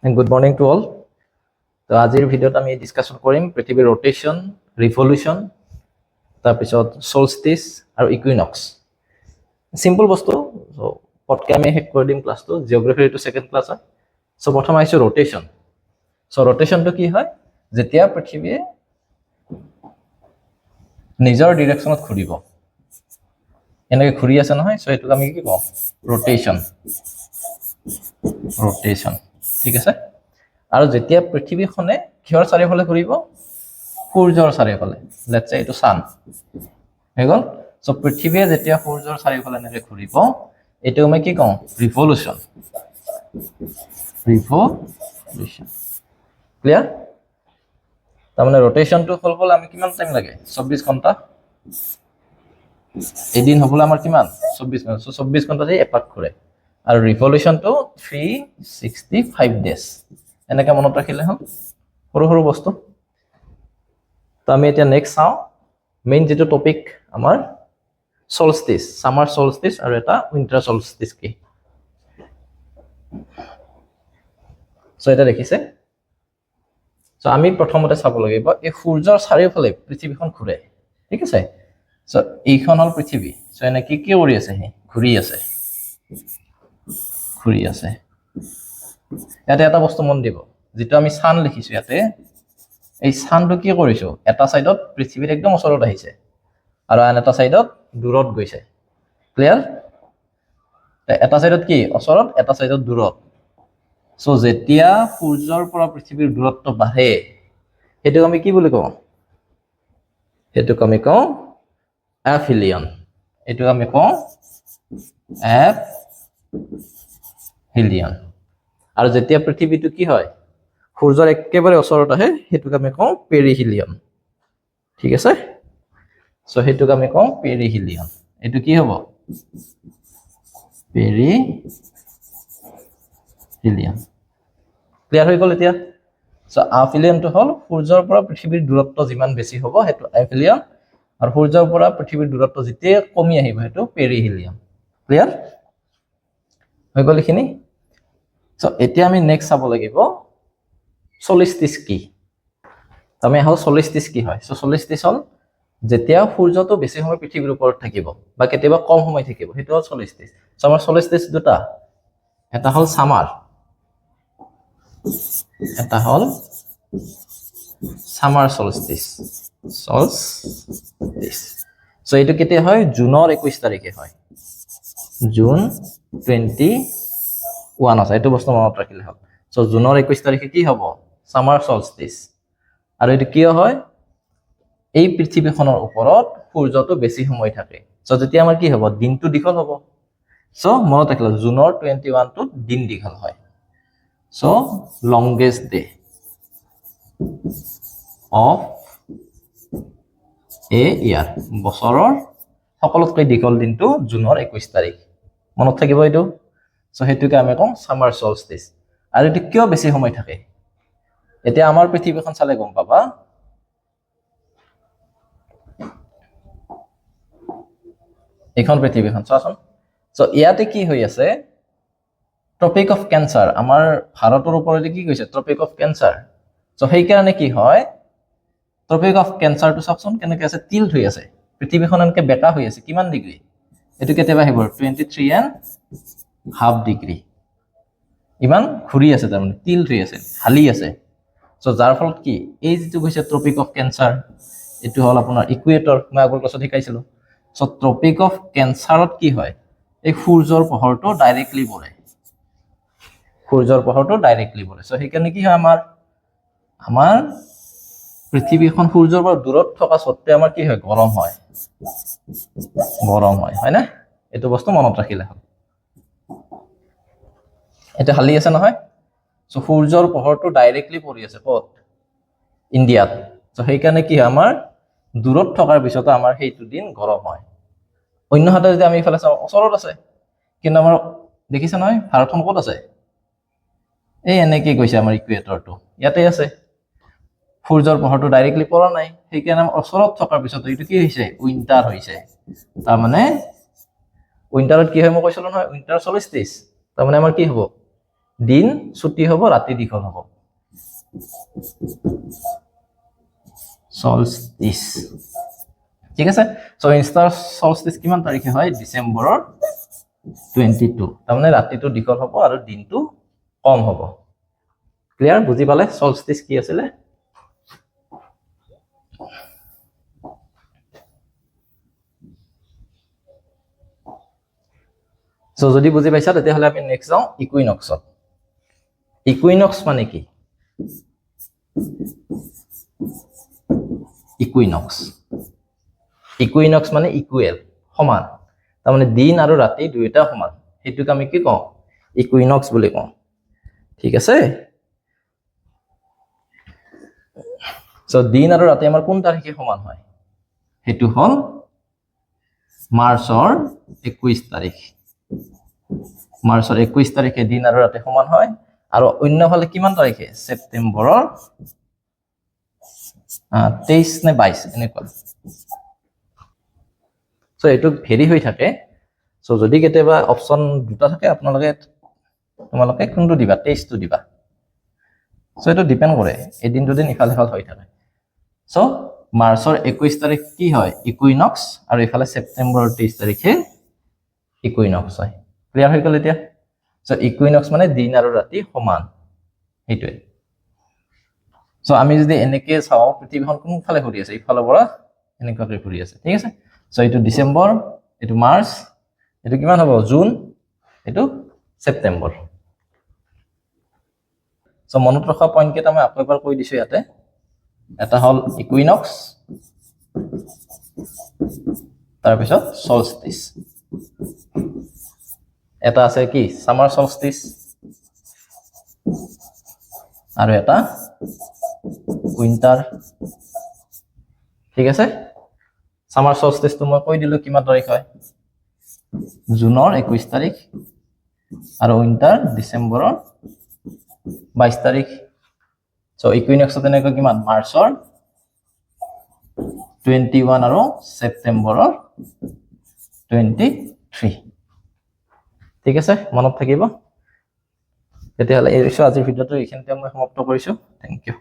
And good morning to all. তো আজিৰ ভিডিঅ'ত আমি ডিসকাশন কৰিম পৃথিৱীৰ ৰোটেশন, ৰিভলিউশন, তাৰপিছত সলস্টিস আৰু ইকুইনক্স। সিম্পল বস্তু। সো পটকে আমি শেষ কৰি দিম ক্লাছটো। জিওগ্ৰাফি এইটো সেকেন্ড ক্লাছ হয়। সো প্ৰথম আহিছে ৰোটেশন। সো ৰোটেশনটো কি হয়? যেতিয়া পৃথিৱীয়ে নিজৰ ডিৰেকশ্যনত ঘূৰিব, এনেকৈ ঘূৰি আছে নহয়, সো এইটোক আমি কি কওঁ? ৰোটেশন। ৰোটেশন, ঠিক আছে। আৰু যেতিয়া পৃথিৱীখনে কিহৰ চাৰিওফালে ঘূৰিব? সূৰ্যৰ চাৰিওফালে। লেটস সে এইটো সান হৈ গ'ল। সো পৃথিৱীয়ে যেতিয়া সূৰ্যৰ চাৰিওফালে এনেকৈ ঘূৰিব, এইটো আমি কি কওঁ? ৰিভলিউশন। ৰিভলিউশন, ক্লিয়াৰ? তাৰমানে ৰোটেশনটো হ'ল আমি কিমান টাইম লাগে? 24 ঘণ্টা। এদিন হ'বলৈ আমাৰ কিমান? 24 ঘণ্টা। সো 24 ঘণ্টাতে এপাক ঘূৰে। আৰু ৰিভলিউশনটো 365 ডেজ। এনেকৈ মনত ৰাখিলে হ'ল, সৰু সৰু বস্তু। তো আমি এতিয়া নেক্সট চাওঁ মেইন যেটো টপিক আমাৰ সলস্টিস, সামাৰ সলস্টিস আৰু এটা উইন্টাৰ সলস্টিস কি। সো এটা দেখিছে। সো আমি প্ৰথমতে চাব লাগিব এই সূৰ্যৰ চাৰিওফালে পৃথিৱীখন ঘূৰে, ঠিক আছে। সো এইখন হ'ল পৃথিৱী। সো এনে কি কি কৰি আছে? ঘূৰি আছে, ঘূৰি আছে। ইয়াতে এটা বস্তু মন দিব, যেটো আমি সান লিখিছো ইয়াতে, এই সানটো কি কৰিছো? এটা সাইডত পৃথিৱীৰ একদম ওচৰত আহিছে আৰু আন এটা সাইডত দূৰত গৈছে, ক্লিয়াৰ? এটা সাইডত কি ওচৰত, এটা সাইডত দূৰত। সো যেতিয়া সূৰ্যৰ পৰা পৃথিৱীৰ দূৰত্ব বাঢ়ে, এটোক আমি কি বুলি কওঁ? এটোক আমি কওঁ এফিলিয়ন। এটোক আমি কওঁ এফিলিয়ন। আৰু যেতিয়া পৃথিৱীটো কি হয়? সূৰ্যৰ একেবাৰে ওচৰত আহে, হেতুক আমি কওঁ পেৰিহিলিয়ন, ঠিক আছে। সো হেতুক আমি কওঁ পেৰিহিলিয়ন। এটো কি হ'ব? পেৰিহিলিয়ন, ক্লিয়াৰ হৈ গ'ল এতিয়া। সো আফিলিয়নটো হ'ল সূৰ্যৰ পৰা পৃথিৱীৰ দূৰত্ব যিমান বেছি হ'ব হেতু আফিলিয়ন, আৰু সূৰ্যৰ পৰা পৃথিৱীৰ দূৰত্ব যেতিয়া কমি আহিব হেতু পেৰিহিলিয়ন, ক্লিয়াৰ হৈ গ'ল এইখিনি। সো এতিয়া আমি নেক্সট চাব লাগিব সলস্টিস কি। আমি আহো সলস্টিস কি হয়। সো সলস্টিস হ'ল যেতিয়া সূৰ্যটো বেছি সময় পৃথিৱীৰ ওপৰত থাকিব বা কেতিয়াবা কম সময় থাকিব, হেতু হ'ল সলস্টিস। সো আমাৰ সলস্টিস দুটা, এটা হ'ল সামাৰ, এটা হ'ল সামাৰ সলস্টিস। সলস্টিস। সো এইটো কেতিয়া হয়? জুনৰ 21 তাৰিখে হয়। জুন 21 আছে, এইটো বস্তু মনত ৰাখিলে হ'ল। সো জুনৰ 21 তাৰিখে কি হ'ব? Summer solstice. আৰু এইটো কিয় হয়? এই পৃথিৱীখনৰ ওপৰত সূৰ্যটো বেছি সময় থাকে। সো যেতিয়া আমাৰ কি হ'ব? দিনটো দীঘল হ'ব। সো মনত ৰাখিলে জুনৰ 21 টো দিন দীঘল হয়। সো লংগেষ্ট ডে অফ এ ইয়াৰ, বছৰৰ সকলোতকৈ দীঘল দিনটো জুনৰ 21 তাৰিখ। মনত থাকিব এইটো। সো হেতুকে আমি কওঁ সামাৰ সলস্টিস। আৰু এইটো কিয় বেছি সময় থাকে? এতিয়া আমাৰ পৃথিৱীখন চালে গম পাবা। এখন পৃথিৱীখন চোৱাচোন। সো ইয়াতে কি হৈ আছে? ট্ৰপিক অফ ক্যান্সাৰ, আমাৰ ভাৰতৰ ওপৰতে কি কৈছে? Tropic of cancer. সো সেইকাৰণে কি হয়? ট্ৰপিক অফ ক্যান্সাৰটো চাওকচোন কেনেকৈ আছে, টিল্ট হৈ আছে। পৃথিৱীখন এনেকৈ বেকা হৈ আছে। কিমান ডিগ্ৰী? এইটো কেতিয়াবা আহিব 23.5 ডিগ্ৰী। ইমান ঘূৰি আছে, তাৰমানে টিল্ট হৈ আছে, হালি আছে। সো যাৰ ফলত কি এই যেটো কৈছে ট্ৰপিক অফ ক্যান্সাৰ, এইটো হ'ল আপোনাৰ ইকুৱেটৰ। মই আগৰ ক্লাছত শিকাইছিলো। সো ট্ৰপিক অফ ক্যান্সাৰত কি হয়? এই সূৰ্যৰ পোহৰটো ডাইৰেক্টলি পৰে, সূৰ্যৰ পোহৰটো ডাইৰেক্টলি পৰে। সো সেইকাৰণে কি হয়? আমাৰ পৃথিৱীখন সূৰ্যৰ পৰা দূৰত থকা সত্ত্বে আমাৰ কি হয়? গৰম হয়, গৰম হয়, হয় না? এইটো বস্তু মনত ৰাখিলে হ'ল। এটা হালি আছে নহয়। সো সূৰ্যৰ পোহৰটো ডাইৰেক্টলি পৰি আছে ক'ত? ইণ্ডিয়াত। সো সেইকাৰণে কি হয়? আমাৰ দূৰত থকাৰ পিছতো আমাৰ সেইটো দিন গৰম হয়। অন্য হাতে যদি আমি ইফালে চাওঁ, ওচৰত আছে, কিন্তু আমাৰ দেখিছে নহয় ভাৰতখন ক'ত আছে? এই এনেকৈ গৈছে আমাৰ ইকুৱেটৰটো, ইয়াতে আছে। সূৰ্যৰ পোহৰটো ডাইৰেক্টলি পৰা নাই, সেইকাৰণে ওচৰত থকাৰ পিছত এইটো কি হৈছে? উইন্টাৰ হৈছে। তাৰমানে উইন্টাৰত কি হয়? মই কৈছিলো নহয়, উইন্টাৰ সলস্টিস। তাৰমানে আমাৰ কি হ'ব? দিন ছুটি হ'ব ৰাতি দীঘল হ'ব সলস্টিস ঠিক আছে সো ইনষ্টাৰ সলস্টিস কিমান তাৰিখে হয় ডিসেম্বৰৰ 22 তাৰমানে ৰাতিটো দীঘল হ'ব আৰু দিনটো কম হ'ব ক্লিয়াৰ বুজি পালে সলস্টিস কি আছিল সো যদি বুজি পাইছা তেতিয়াহলে আমি নেক্সট যাওঁ ইকুইনক্সত ইকুইনক্স মানে কি ইকুইনক্স ইকুইনক্স মানে ইকুৱেল সমান তাৰমানে দিন আৰু ৰাতি দুইটা সমান হেতুক আমি কি কওঁ ইকুইনক্স বুলি কওঁ ঠিক আছে সো দিন আৰু ৰাতি আমাৰ কোন তাৰিখে সমান হয় হেতু হল মাৰ্চৰ 21 তাৰিখ মাৰ্চৰ 21 তাৰিখে দিন আৰু ৰাতি সমান হয় আৰু অন্যফালে কিমান তাৰিখে সেপ্টেম্বৰৰ 23 নে 22 এনেকুৱা সো এটো ভেৰি হৈ থাকে সো যদি কেতিয়াবা অপচন দুটা থাকে তোমালোকে কোনটো দিবা 23 টো দিবা সো এটো ডিপেন্ড কৰে এদিন দুদিন ইফালে ইফাল হৈ থাকে সো মাৰ্চৰ 21 তাৰিখ কি হয় ইকুইনক্স আৰু ইফালে সেপ্টেম্বৰৰ 23 তাৰিখে ইকুইনক্স হয় ক্লিয়াৰ হৈ গ'ল এতিয়া সো ইকুইনক্স মানে দিন আৰু ৰাতি সমান এইটোৱে সো আমি যদি এনেকে চাও পৃথিৱীখন কোনফালে ঘূৰি আছে ইফালৰ পৰা এনেকুৱাকৈ ঘূৰি আছে ঠিক আছে সো এইটো ডিসেম্বৰ এইটো মাৰ্চ এইটো কিমান হ'ব জুন এইটো সেপ্টেম্বৰ সো মনত ৰখা পইণ্ট কেইটা মই আকৌ এবাৰ কৈ দিছো ইয়াতে এটা হল ইকুইনক্স তাৰ পিছত সলস্টিস এটা আছে কি সামাৰ সলস্টিস আৰু এটা উইন্টাৰ ঠিক আছে সামাৰ সলস্টিস তো মই কৈ দিলো কিমান তাৰিখ হয় জুনৰ 21 তাৰিখ আৰু উইন্টাৰ ডিসেম্বৰৰ 22 তাৰিখ সো ইকুইনক্স তেনেকৈ কিমান মাৰ্চৰ 21 আৰু সেপ্টেম্বৰৰ 23 ঠিক আছে মনত থাকিব তেতিয়াহলে এই আজিৰ ভিডিওটো এইখিনিতে মই সমাপ্ত কৰিছো থ্যাংক ইউ